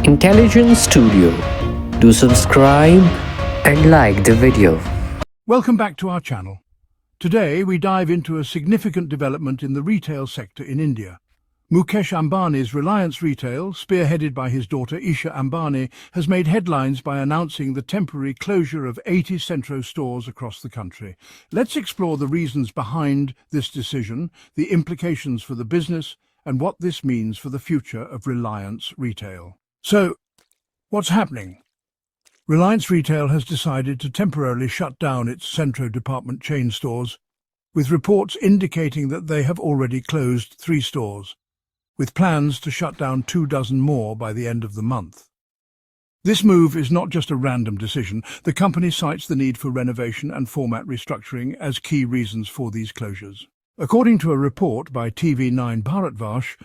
Intelligence Studio. Do subscribe and like the video. Welcome back to our channel. Today we dive into a significant development in the retail sector in India. Mukesh Ambani's Reliance Retail, spearheaded by his daughter Isha Ambani, has made headlines by announcing the temporary closure of 80 Centro stores across the country. Let's explore the reasons behind this decision, the implications for the business, and what this means for the future of Reliance Retail. So, what's happening? Reliance Retail has decided to temporarily shut down its Centro department chain stores, with reports indicating that they have already closed 3 stores, with plans to shut down 24 more by the end of the month. This move is not just a random decision. The company cites the need for renovation and format restructuring as key reasons for these closures. According to a report by TV9 Bharatvash,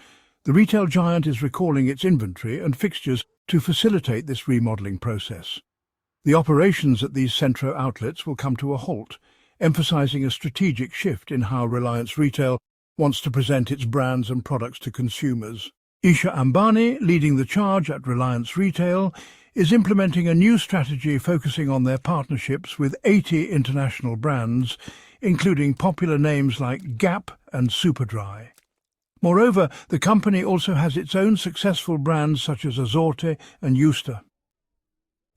the retail giant is recalling its inventory and fixtures to facilitate this remodeling process. The operations at these Centro outlets will come to a halt, emphasizing a strategic shift in how Reliance Retail wants to present its brands and products to consumers. Isha Ambani, leading the charge at Reliance Retail, is implementing a new strategy focusing on their partnerships with 80 international brands, including popular names like Gap and Superdry. Moreover, the company also has its own successful brands such as Azorte and Eusta.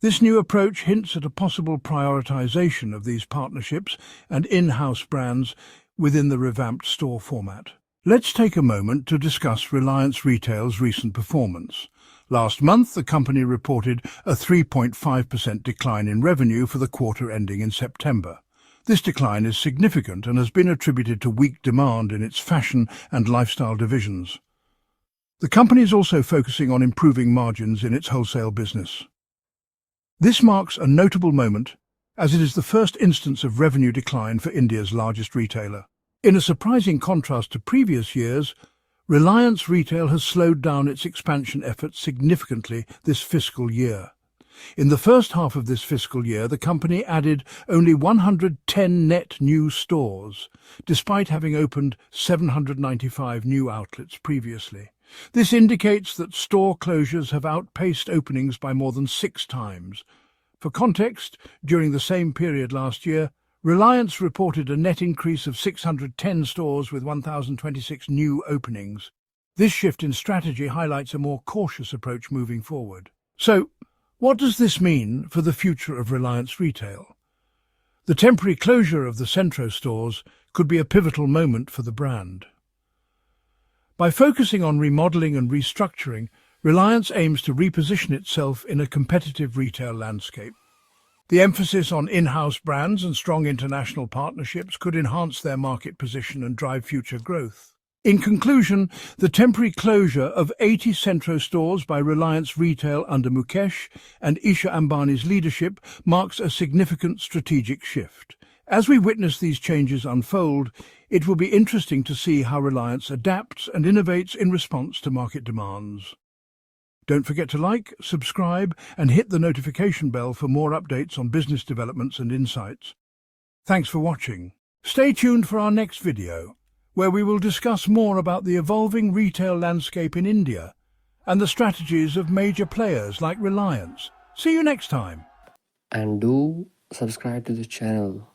This new approach hints at a possible prioritization of these partnerships and in-house brands within the revamped store format. Let's take a moment to discuss Reliance Retail's recent performance. Last month, the company reported a 3.5% decline in revenue for the quarter ending in September. This decline is significant and has been attributed to weak demand in its fashion and lifestyle divisions. The company is also focusing on improving margins in its wholesale business. This marks a notable moment, as it is the first instance of revenue decline for India's largest retailer. In a surprising contrast to previous years, Reliance Retail has slowed down its expansion efforts significantly this fiscal year. In the first half of this fiscal year, the company added only 110 net new stores, despite having opened 795 new outlets previously. This indicates that store closures have outpaced openings by more than 6 times. For context, during the same period last year, Reliance reported a net increase of 610 stores with 1,026 new openings. This shift in strategy highlights a more cautious approach moving forward. So, what does this mean for the future of Reliance Retail? The temporary closure of the Centro stores could be a pivotal moment for the brand. By focusing on remodeling and restructuring, Reliance aims to reposition itself in a competitive retail landscape. The emphasis on in-house brands and strong international partnerships could enhance their market position and drive future growth. In conclusion, the temporary closure of 80 Centro stores by Reliance Retail under Mukesh and Isha Ambani's leadership marks a significant strategic shift. As we witness these changes unfold, it will be interesting to see how Reliance adapts and innovates in response to market demands. Don't forget to like, subscribe, and hit the notification bell for more updates on business developments and insights. Thanks for watching. Stay tuned for our next video, where we will discuss more about the evolving retail landscape in India and the strategies of major players like Reliance. See you next time. And do subscribe to the channel.